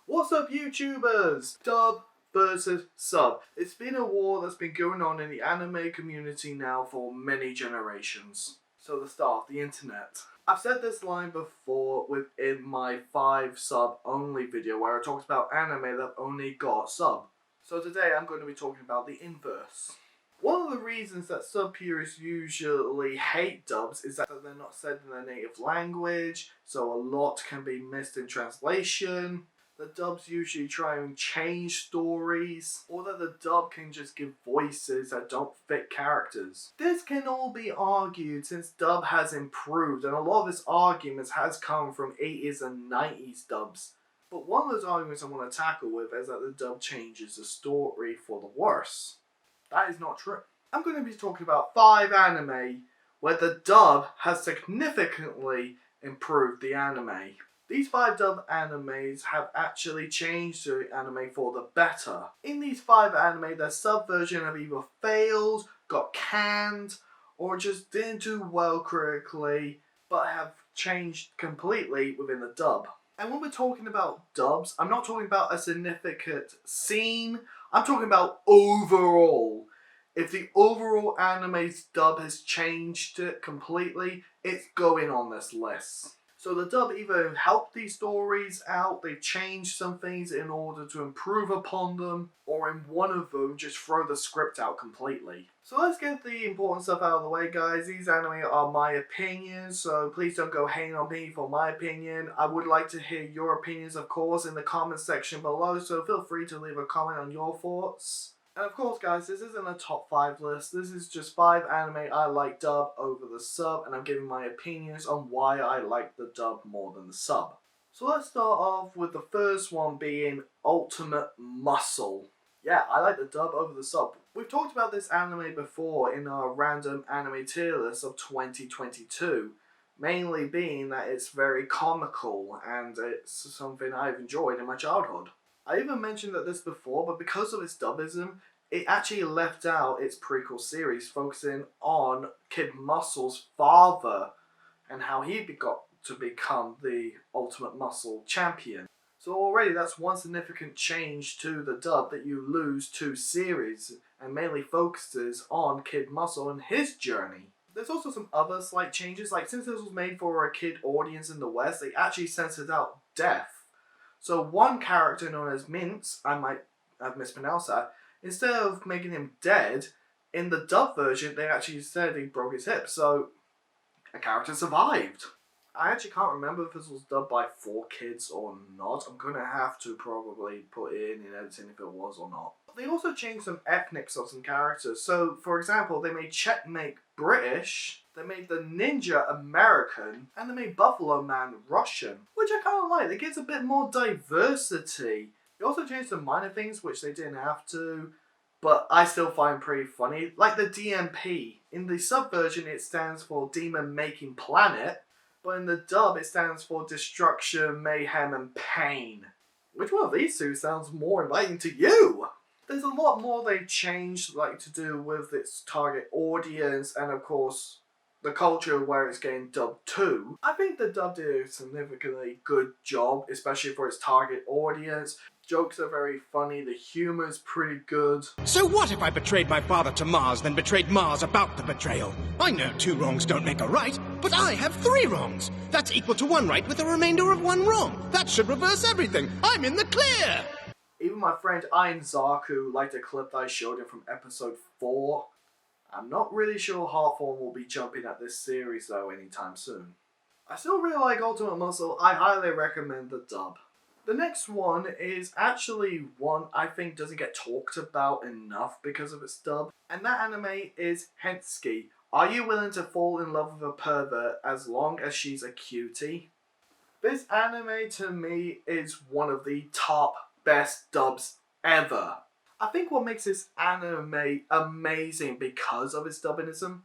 What's up, YouTubers? Dub versus sub. It's been a war that's been going on in the anime community now for many generations. So the start, the internet. I've said this line before within my 5 sub only video where I talked about anime that only got sub. So today I'm going to be talking about the inverse. One of the reasons that sub purists usually hate dubs is that they're not said in their native language, so a lot can be missed in translation. The dubs usually try and change stories, or that the dub can just give voices that don't fit characters. This can all be argued since dub has improved, and a lot of its arguments has come from 80s and 90s dubs. But one of those arguments I want to tackle with is that the dub changes the story for the worse. That is not true. I'm going to be talking about 5 anime where the dub has significantly improved the anime. These 5 dub animes have actually changed the anime for the better. In these 5 anime, their sub version have either failed, got canned, or just didn't do well critically, but have changed completely within the dub. And when we're talking about dubs, I'm not talking about a significant scene, I'm talking about overall. If the overall anime's dub has changed it completely, it's going on this list. So the dub either helped these stories out, they've changed some things in order to improve upon them, or in one of them just throw the script out completely. So let's get the important stuff out of the way, guys. These anime are my opinions, so please don't go hating on me for my opinion. I would like to hear your opinions, of course, in the comment section below, so feel free to leave a comment on your thoughts. And of course, guys, this isn't a top 5 list. This is just 5 anime I like dub over the sub, and I'm giving my opinions on why I like the dub more than the sub. So let's start off with the first one being Ultimate Muscle. Yeah, I like the dub over the sub. We've talked about this anime before in our random anime tier list of 2022, mainly being that it's very comical and it's something I've enjoyed in my childhood. I even mentioned this before, but because of its dubism, it actually left out its prequel series, focusing on Kid Muscle's father and how he got to become the Ultimate Muscle champion. So already that's one significant change to the dub, that you lose 2 series and mainly focuses on Kid Muscle and his journey. There's also some other slight changes, like since this was made for a kid audience in the West, they actually censored out death. So one character known as Mince, I might have mispronounced that, instead of making him dead, in the dub version they actually said he broke his hip, so a character survived. I actually can't remember if this was dubbed by 4Kids or not. I'm going to have to probably put it in editing if it was or not. They also changed some ethnics of some characters. So, for example, they made Checkmate British, they made the Ninja American, and they made Buffalo Man Russian, which I kind of like. It gives a bit more diversity. They also changed some minor things which they didn't have to, but I still find pretty funny. Like the DMP. In the sub version it stands for Demon Making Planet, but in the dub it stands for Destruction, Mayhem and Pain. Which one of these two sounds more inviting to you? There's a lot more they changed, like to do with its target audience and of course the culture where it's getting dubbed to. I think the dub did a significantly good job, especially for its target audience. Jokes are very funny, the humor is pretty good. So what if I betrayed my father to Mars, then betrayed Mars about the betrayal? I know 2 wrongs don't make a right, but I have 3 wrongs. That's equal to 1 right with a remainder of 1 wrong. That should reverse everything. I'm in the clear! Even my friend Iron Zaku liked a clip that I showed him from episode 4. I'm not really sure Heartthorn will be jumping at this series though anytime soon. I still really like Ultimate Muscle. I highly recommend the dub. The next one is actually one I think doesn't get talked about enough because of its dub, and that anime is Hensuki. Are you willing to fall in love with a pervert as long as she's a cutie? This anime to me is one of the top best dubs ever. I think what makes this anime amazing because of its dubbism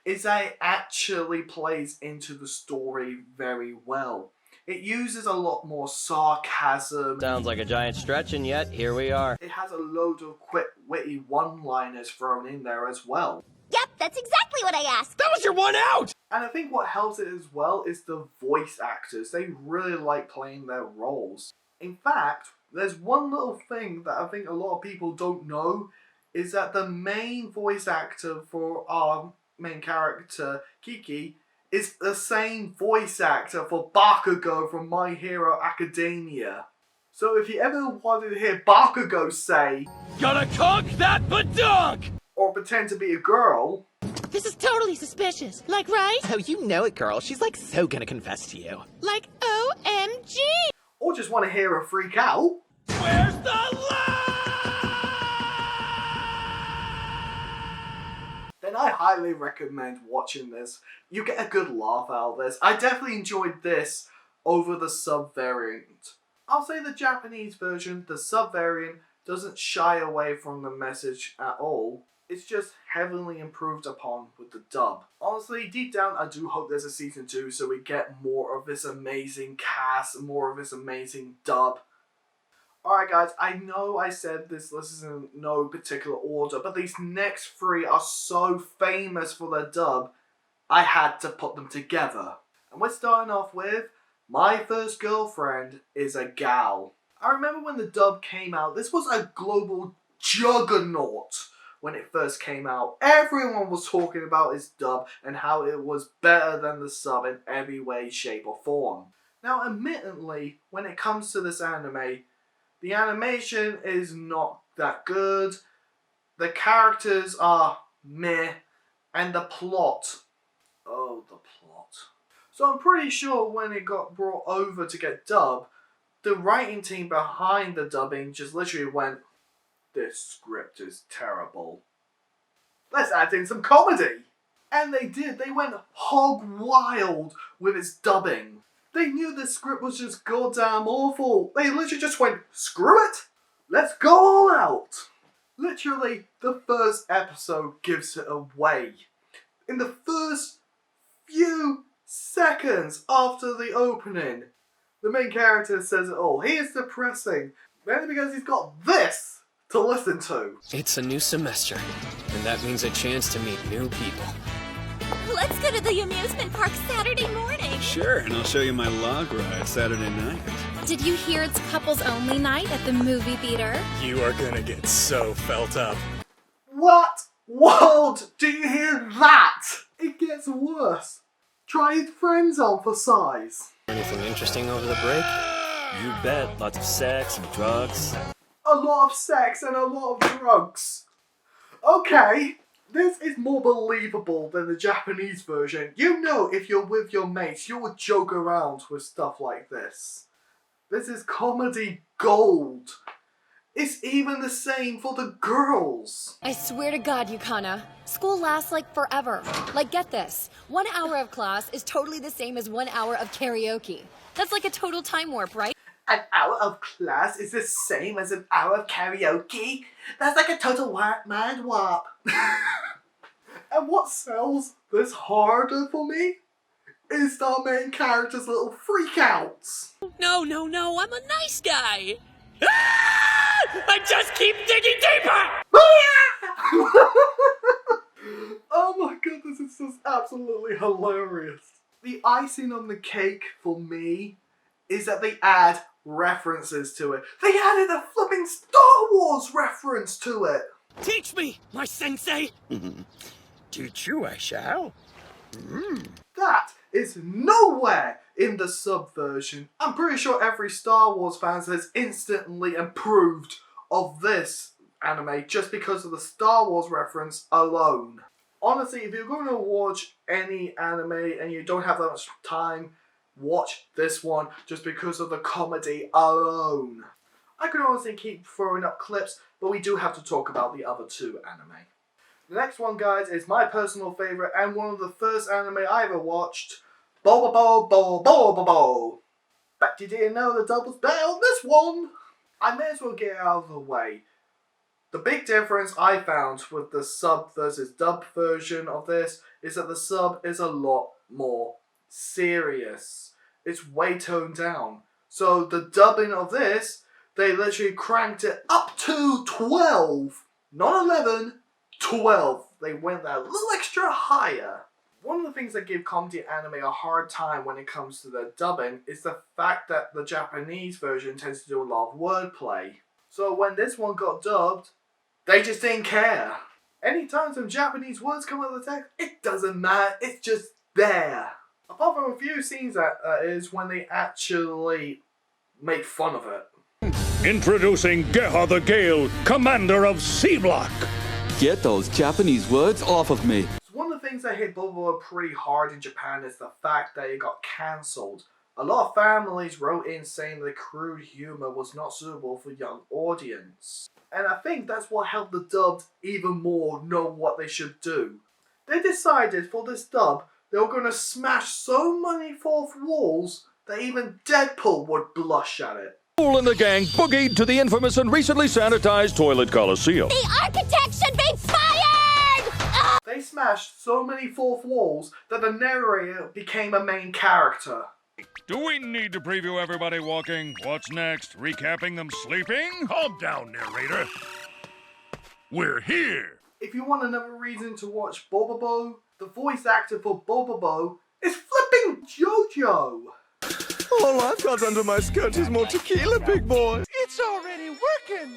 is that it actually plays into the story very well. It uses a lot more sarcasm. Sounds like a giant stretch, and yet here we are. It has a load of quick, witty one-liners thrown in there as well. Yep, that's exactly what I asked. That was your 1 out! And I think what helps it as well is the voice actors. They really like playing their roles. In fact, There's one little thing that I think a lot of people don't know, is that the main voice actor for our main character, Kiki, is the same voice actor for Bakugo from My Hero Academia. So if you ever wanted to hear Bakugo say, "Gonna cook that badunk!" or pretend to be a girl, This is totally suspicious. Like, right? Oh, you know it, girl. She's like so gonna confess to you. Like, OMG! or just want to hear her freak out, Where's the lie? then I highly recommend watching this. You get a good laugh out of this. I definitely enjoyed this over the sub variant. I'll say the Japanese version, the sub variant, doesn't shy away from the message at all. It's just heavily improved upon with the dub. Honestly, deep down, I do hope there's a season 2 so we get more of this amazing cast, more of this amazing dub. Alright guys, I know I said this list is in no particular order, but these next 3 are so famous for their dub, I had to put them together. And we're starting off with My First Girlfriend is a Gal. I remember when the dub came out, this was a global juggernaut when it first came out. Everyone was talking about its dub and how it was better than the sub in every way, shape or form. Now admittedly, when it comes to this anime, the animation is not that good, the characters are meh, and the plot, oh the plot. So I'm pretty sure when it got brought over to get dubbed, the writing team behind the dubbing just literally went, this script is terrible. Let's add in some comedy. And they did, they went hog wild with its dubbing. They knew the script was just goddamn awful. They literally just went, screw it, let's go all out. Literally, the first episode gives it away. In the first few seconds after the opening, the main character says it all. He is depressing, mainly because he's got this to listen to. It's a new semester, and that means a chance to meet new people. Let's go to the amusement park Saturday morning. Sure, and I'll show you my log ride Saturday night. Did you hear it's couples only night at the movie theater? You are gonna get so felt up. What world do you hear that? It gets worse. Try his friends on for size. Anything interesting over the break? You bet. Lots of sex and drugs. A lot of sex and a lot of drugs. Okay, this is more believable than the Japanese version. You know, if you're with your mates, you would joke around with stuff like this. This is comedy gold. It's even the same for the girls. I swear to God, Yukana, school lasts like forever. Like, get this. 1 hour of class is totally the same as 1 hour of karaoke. That's like a total time warp, right? An hour of class is the same as an hour of karaoke? That's like a total mind warp. And what sells this harder for me is the main character's little freakouts. No, I'm a nice guy. I just keep digging deeper! Oh my god, this is just absolutely hilarious. The icing on the cake for me is that they add references to it. They added a flipping Star Wars reference to it. Teach me, my sensei! Teach you, I shall. That is nowhere in the sub version. I'm pretty sure every Star Wars fan has instantly improved of this anime just because of the Star Wars reference alone. Honestly, if you're going to watch any anime and you don't have that much time, watch this one just because of the comedy alone. I could honestly keep throwing up clips, but we do have to talk about the other 2 anime. The next one, guys, is my personal favourite and one of the first anime I ever watched, Bobobo-bo. Bet you didn't know the dub was better on this one. I may as well get it out of the way. The big difference I found with the sub versus dub version of this is that the sub is a lot more serious. It's way toned down. So the dubbing of this, they literally cranked it up to 12. Not 11, 12. They went that little extra higher. One of the things that give comedy anime a hard time when it comes to their dubbing is the fact that the Japanese version tends to do a lot of wordplay. So when this one got dubbed, they just didn't care. Anytime some Japanese words come out of the text, it doesn't matter, it's just there. Apart from a few scenes that is when they actually make fun of it. Introducing Geha the Gale, commander of C-Block. Get those Japanese words off of me. One of the things that hit Bobobo pretty hard in Japan is the fact that it got cancelled. A lot of families wrote in saying the crude humour was not suitable for young audience. And I think that's what helped the dubbed even more know what they should do. They decided for this dub, they were going to smash so many fourth walls that even Deadpool would blush at it. All in the gang boogied to the infamous and recently sanitized Toilet Coliseum. The architect should be fired! They smashed so many fourth walls that the narrator became a main character. Do we need to preview everybody walking? What's next? Recapping them sleeping? Calm down, narrator. We're here. If you want another reason to watch Bobobo, the voice actor for Bobobo is flipping JoJo. All I've got under my skirt is more tequila, big boy. It's already working.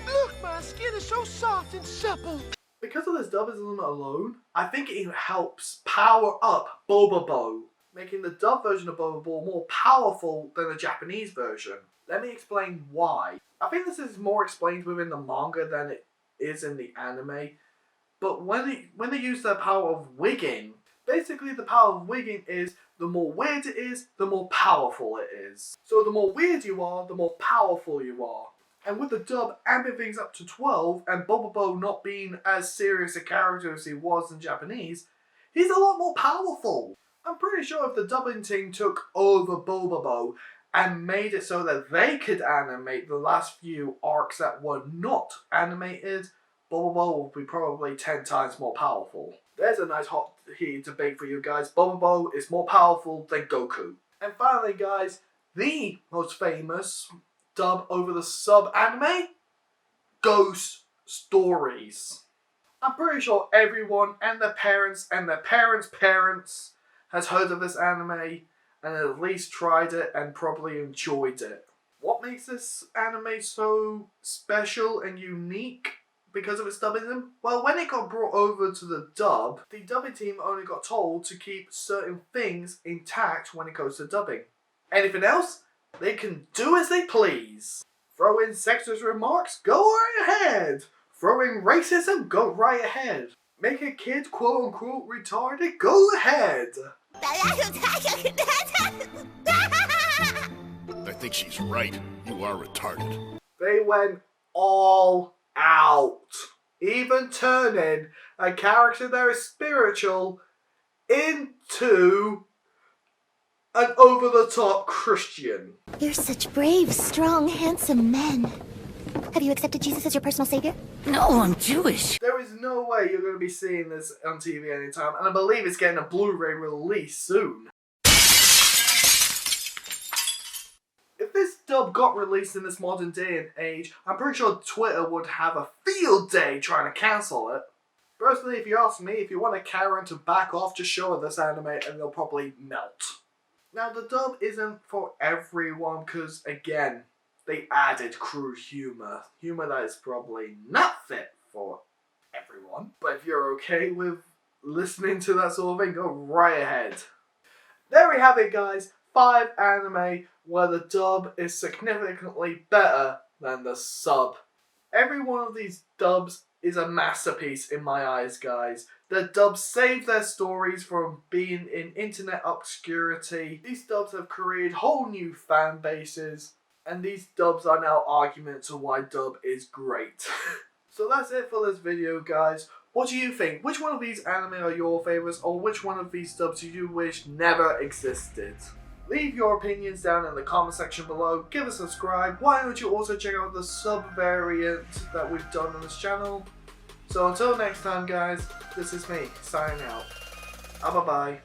Look, my skin is so soft and supple. Because of this dubism alone, I think it helps power up Bobobo, making the dub version of Bobobo more powerful than the Japanese version. Let me explain why. I think this is more explained within the manga than it is in the anime, but when they use the power of wigging, basically the power of wigging is the more weird it is, the more powerful it is. So the more weird you are, the more powerful you are. And with the dub amping things up to 12, and Bobobo not being as serious a character as he was in Japanese, he's a lot more powerful. I'm pretty sure if the dubbing team took over Bobobo and made it so that they could animate the last few arcs that were not animated, Bobobo will be probably 10 times more powerful. There's a nice hot heated debate for you guys. Bobobo is more powerful than Goku. And finally guys, the most famous dub over the sub anime, Ghost Stories. I'm pretty sure everyone and their parents parents has heard of this anime and at least tried it and probably enjoyed it. What makes this anime so special and unique because of its dubism? Well, when it got brought over to the dubbing team only got told to keep certain things intact when it goes to dubbing. Anything else? They can do as they please. Throw in sexist remarks? Go right ahead. Throw in racism? Go right ahead. Make a kid quote unquote retarded? Go ahead. I think she's right. You are retarded. They went all out. Even turning a character that is spiritual into an over-the-top Christian. You're such brave, strong, handsome men. Have you accepted Jesus as your personal savior? No, I'm Jewish. There is no way you're going to be seeing this on TV anytime, and I believe it's getting a Blu-ray release soon. If this dub got released in this modern day and age, I'm pretty sure Twitter would have a field day trying to cancel it. Personally, if you ask me, if you want a Karen to back off, just show her this anime and they'll probably melt. Now, the dub isn't for everyone because, again, they added crude humour. Humour that is probably not fit for everyone. But if you're okay with listening to that sort of thing, go right ahead. There we have it, guys. 5 anime where the dub is significantly better than the sub. Every one of these dubs is a masterpiece in my eyes, guys. The dubs save their stories from being in internet obscurity. These dubs have created whole new fan bases, and these dubs are now arguments to why dub is great. So that's it for this video, guys. What do you think? Which one of these anime are your favourites, or which one of these dubs do you wish never existed? Leave your opinions down in the comment section below. Give a subscribe. Why don't you also check out the sub variant that we've done on this channel? So until next time, guys, this is me signing out. Bye bye.